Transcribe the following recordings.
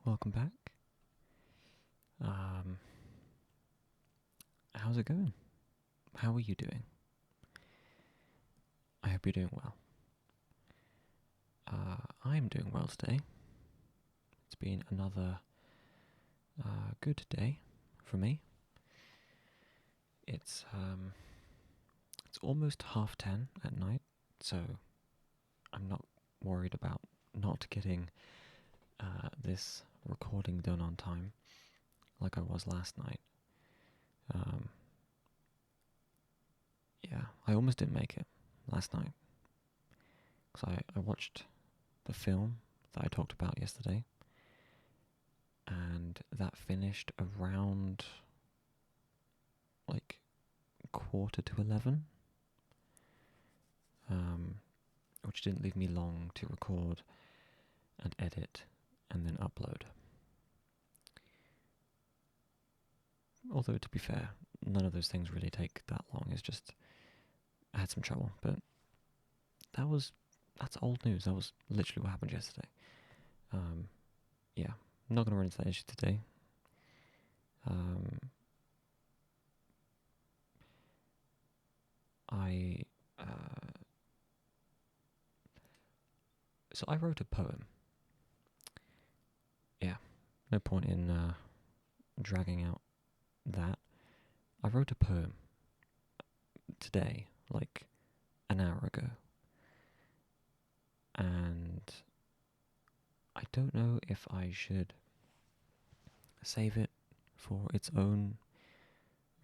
welcome back. How's it going? How are you doing? I hope you're doing well. I'm doing well today. It's been another good day for me. It's almost 10:30 at night, so I'm not worried about not getting this recording done on time like I was last night. Yeah, I almost didn't make it last night because I watched the film that I talked about yesterday, and that finished around like 11:15, which didn't leave me long to record and edit and then upload. Although, to be fair, none of those things really take that long. It's just I had some trouble, but that's old news. That was literally what happened yesterday. Yeah, I'm not going to run into that issue today. So I wrote a poem. Yeah, no point in dragging out that. I wrote a poem today, like an hour ago. And I don't know if I should save it for its own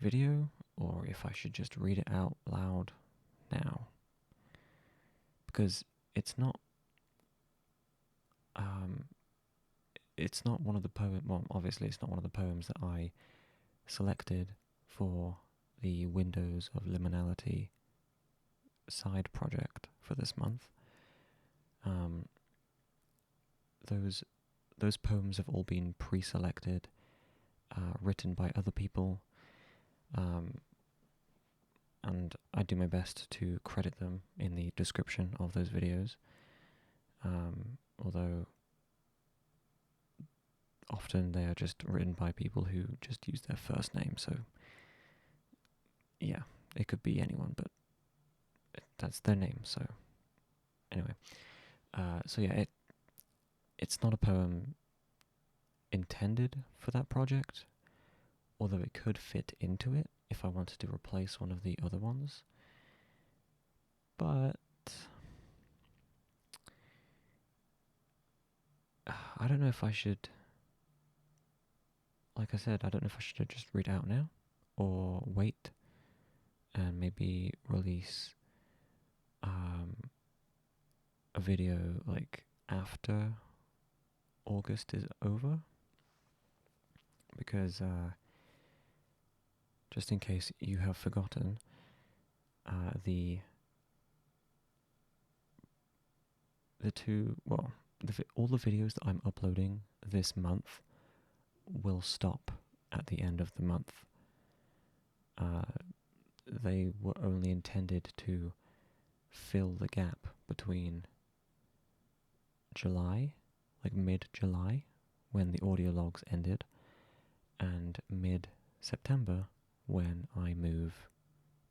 video or if I should just read it out loud now. Because it's not one of the obviously it's not one of the poems that I selected for the Windows of Liminality side project for this month. Those poems have all been pre-selected, written by other people, and I do my best to credit them in the description of those videos, although often they are just written by people who just use their first name, so yeah, it could be anyone, but that's their name, so anyway. So yeah, it's not a poem intended for that project, although it could fit into it if I wanted to replace one of the other ones. But I don't know if I should, like I said, I don't know if I should just read it out now or wait and maybe release a video like after August is over, because just in case you have forgotten, all the videos that I'm uploading this month will stop at the end of the month. They were only intended to fill the gap between July, like mid-July, when the audio logs ended, and mid-September, when I move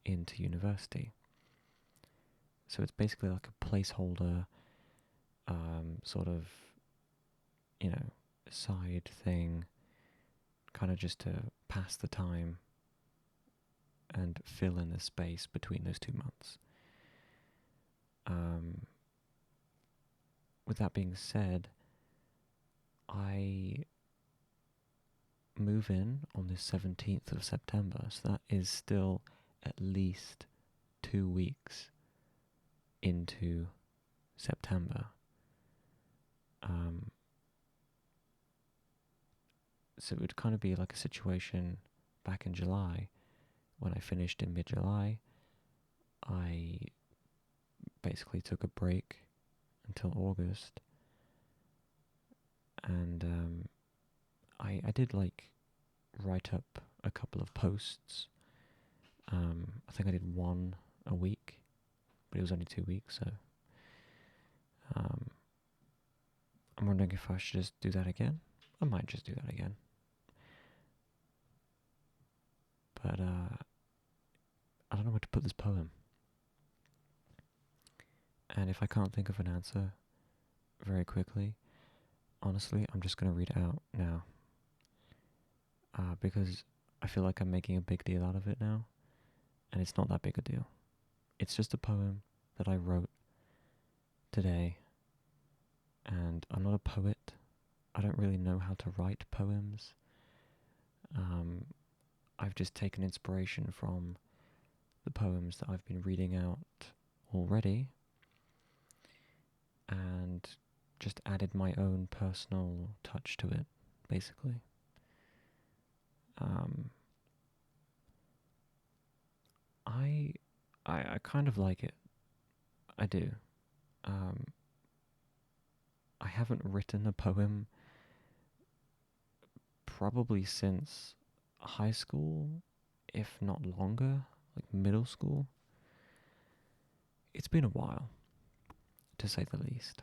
into university. So it's basically like a placeholder, sort of, side thing, kind of just to pass the time and fill in the space between those 2 months. With that being said, I move in on the 17th of September, so that is still at least 2 weeks into September. So it would kind of be like a situation back in July, when I finished in mid-July. I basically took a break until August, and I did like write up a couple of posts. I think I did one a week, but it was only 2 weeks, so I'm wondering if I should just do that again, I might just do that again. But I don't know where to put this poem. And if I can't think of an answer very quickly, honestly, I'm just going to read it out now. Because I feel like I'm making a big deal out of it now, and it's not that big a deal. It's just a poem that I wrote today, and I'm not a poet. I don't really know how to write poems. I've just taken inspiration from the poems that I've been reading out already, and just added my own personal touch to it, basically. I kind of like it. I do. I haven't written a poem probably since high school, if not longer, like middle school. It's been a while, to say the least.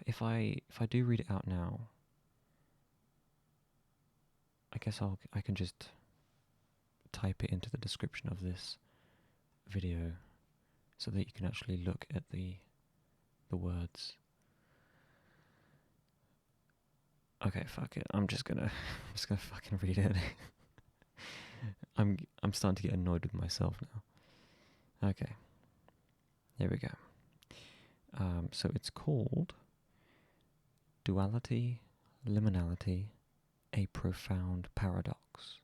If I do read it out now, I guess I can just type it into the description of this video so that you can actually look at the words. Okay, fuck it. I'm just gonna fucking read it. I'm starting to get annoyed with myself now. Okay. Here we go. So it's called Duality, Liminality, a Profound Paradox.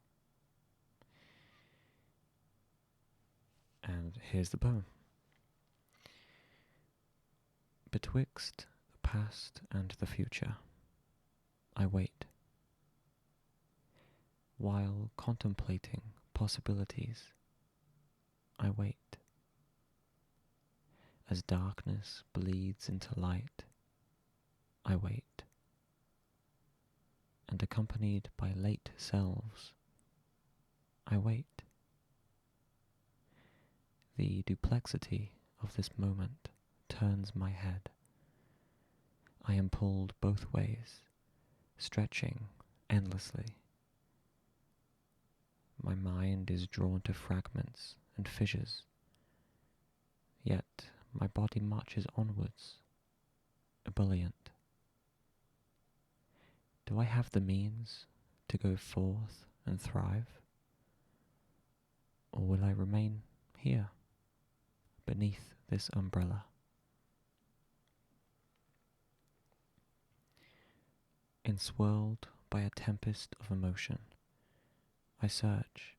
And here's the poem. Betwixt the past and the future, I wait, while contemplating possibilities. I wait. As darkness bleeds into light, I wait. And accompanied by late selves, I wait. The duplexity of this moment turns my head. I am pulled both ways, stretching endlessly. My mind is drawn to fragments and fissures, yet my body marches onwards, ebullient. Do I have the means to go forth and thrive? Or will I remain here, beneath this umbrella? Enswirled by a tempest of emotion, I search,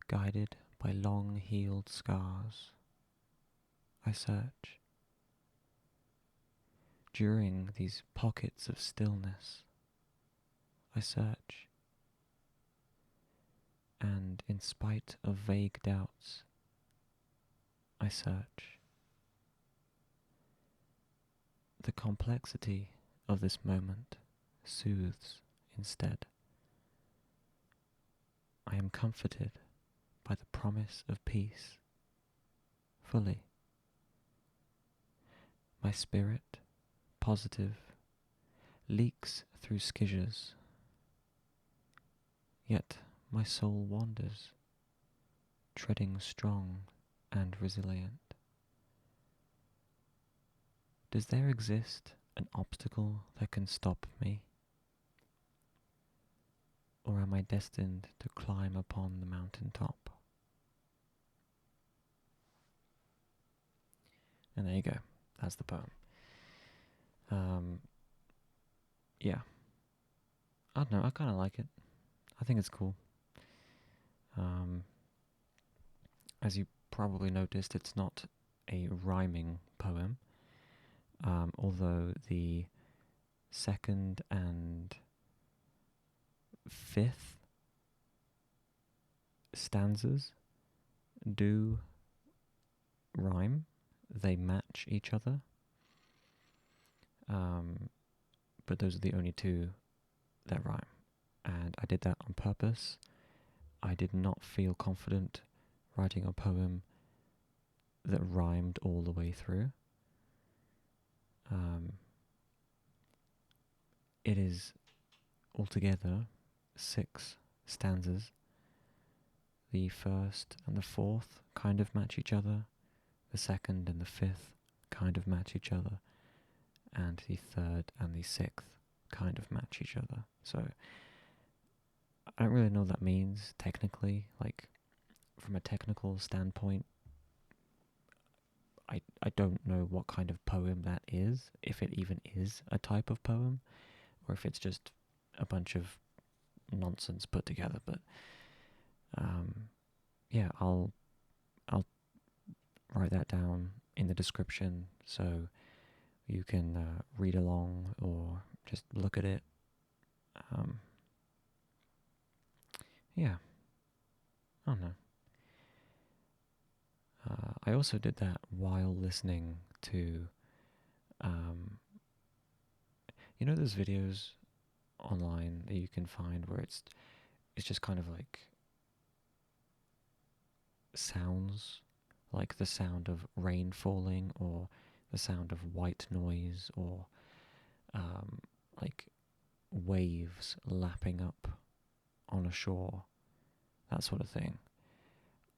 guided by long-healed scars. I search. During these pockets of stillness, I search. And in spite of vague doubts, I search. The complexity of this moment soothes instead. I am comforted by the promise of peace, fully. My spirit, positive, leaks through scissors, yet my soul wanders, treading strong and resilient. Does there exist an obstacle that can stop me? Or am I destined to climb upon the mountain top? And there you go. That's the poem. Yeah. I don't know. I kind of like it. I think it's cool. As you probably noticed, it's not a rhyming poem. Although the second and fifth stanzas do rhyme. They match each other. But those are the only two that rhyme. And I did that on purpose. I did not feel confident writing a poem that rhymed all the way through. It is altogether 6 stanzas. The first and the fourth kind of match each other. The second and the fifth kind of match each other. And the third and the sixth kind of match each other. So I don't really know what that means technically. Like, from a technical standpoint, I don't know what kind of poem that is, if it even is a type of poem, or if it's just a bunch of nonsense put together. But yeah, I'll write that down in the description so you can read along or just look at it. Yeah, I don't know. I also did that while listening to, you know, those videos online that you can find where it's just kind of like sounds, like the sound of rain falling or the sound of white noise or like waves lapping up on a shore, that sort of thing.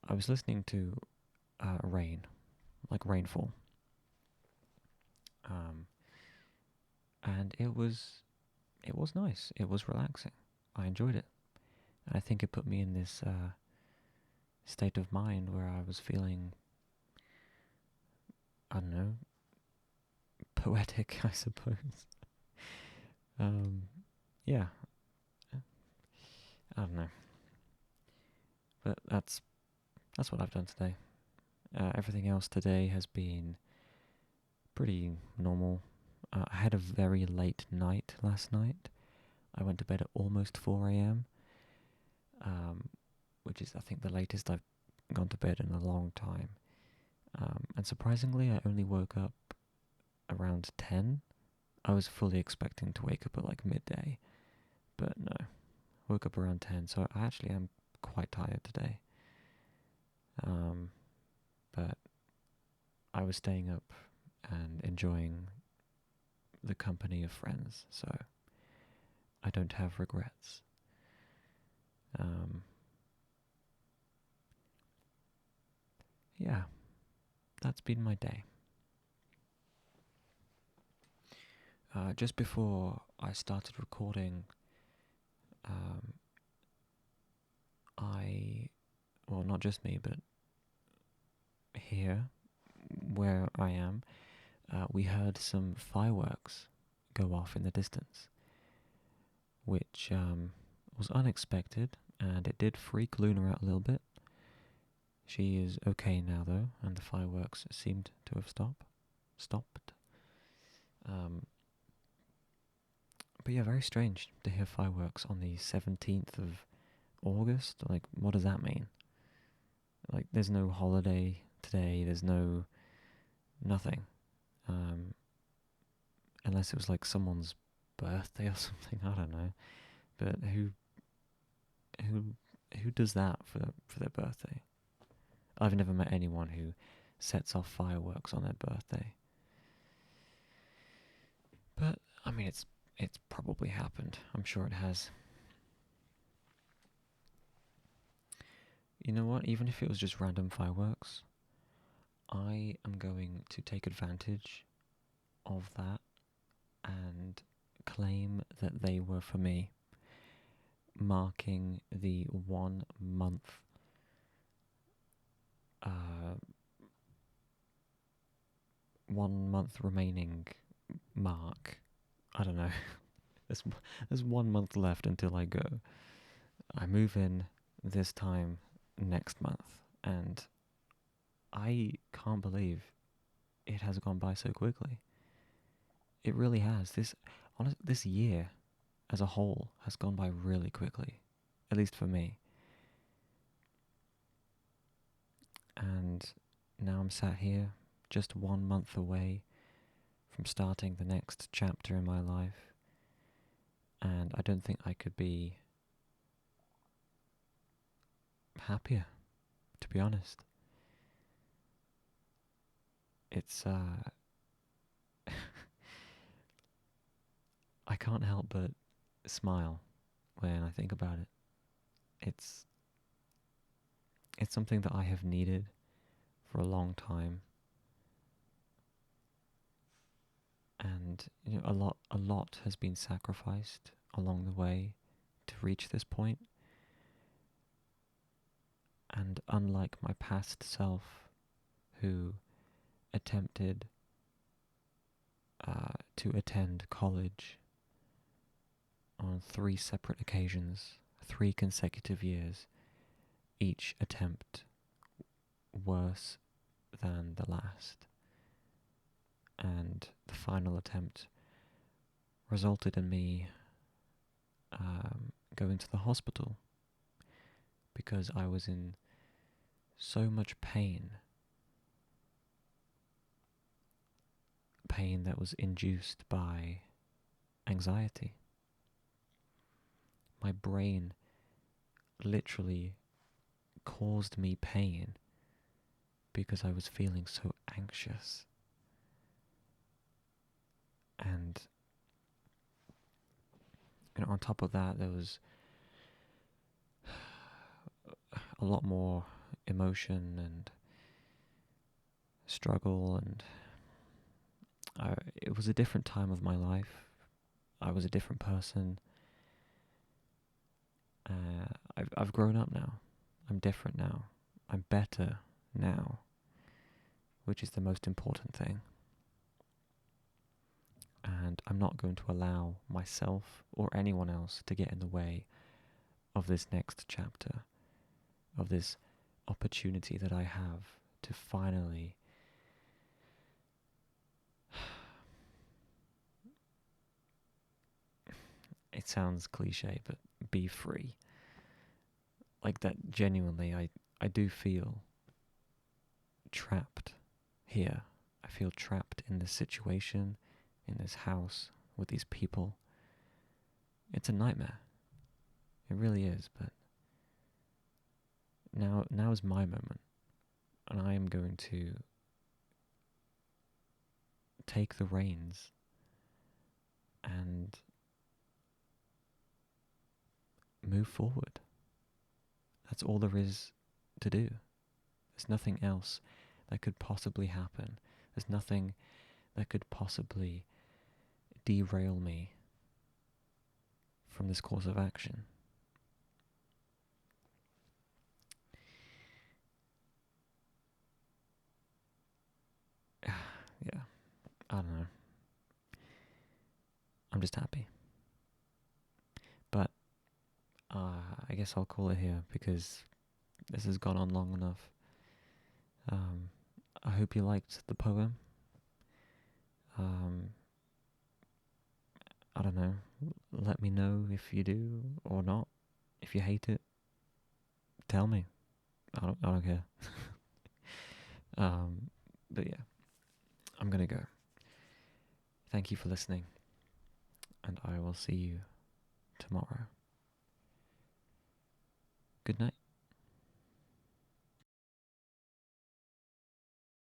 I was listening to rain, like rainfall, and it was nice. It was relaxing. I enjoyed it. And I think it put me in this state of mind where I was feeling, I don't know, poetic, I suppose. Yeah, I don't know. But that's what I've done today. Everything else today has been pretty normal. I had a very late night last night. I went to bed at almost 4 a.m., which is, I think, the latest I've gone to bed in a long time. And surprisingly, I only woke up around 10. I was fully expecting to wake up at like midday, but no. Woke up around 10, so I actually am quite tired today. But I was staying up and enjoying the company of friends, so I don't have regrets. Yeah, that's been my day. Just before I started recording, well, not just me, but here, where I am, we heard some fireworks go off in the distance, which was unexpected, and it did freak Luna out a little bit. She is okay now, though, and the fireworks seemed to have stopped. But yeah, very strange to hear fireworks on the 17th of August. Like, what does that mean? Like, there's no holiday today, there's nothing. Unless it was like someone's birthday or something, I don't know. But who does that for their birthday? I've never met anyone who sets off fireworks on their birthday. But I mean, it's probably happened. I'm sure it has. You know what? Even if it was just random fireworks, I am going to take advantage of that and claim that they were for me, marking the 1 month remaining mark. I don't know. There's 1 month left until I go. I move in this time next month, and I can't believe it has gone by so quickly. It really has. This year as a whole has gone by really quickly, at least for me. And now I'm sat here, just 1 month away from starting the next chapter in my life, and I don't think I could be happier, to be honest. it's I can't help but smile when I think about it. It's something that I have needed for a long time, and a lot has been sacrificed along the way to reach this point. And unlike my past self, who attempted to attend college on 3 separate occasions, 3 consecutive years, each attempt worse than the last. And the final attempt resulted in me going to the hospital because I was in so much pain that was induced by anxiety. My brain literally caused me pain because I was feeling so anxious. And on top of that, there was a lot more emotion and struggle, and it was a different time of my life. I was a different person. I've grown up now. I'm different now. I'm better now, which is the most important thing. And I'm not going to allow myself or anyone else to get in the way of this next chapter, of this opportunity that I have to finally it sounds cliche, but be free. Like that, genuinely, I do feel trapped here. I feel trapped in this situation, in this house, with these people. It's a nightmare. It really is, but now is my moment, and I am going to take the reins and move forward. That's all there is to do. There's nothing else that could possibly happen. There's nothing that could possibly derail me from this course of action. Yeah, I don't know. I'm just happy. But I guess I'll call it here because this has gone on long enough. I hope you liked the poem. I don't know. Let me know if you do or not. If you hate it, tell me. I don't care. But yeah, I'm gonna go. Thank you for listening, and I will see you tomorrow. Good night.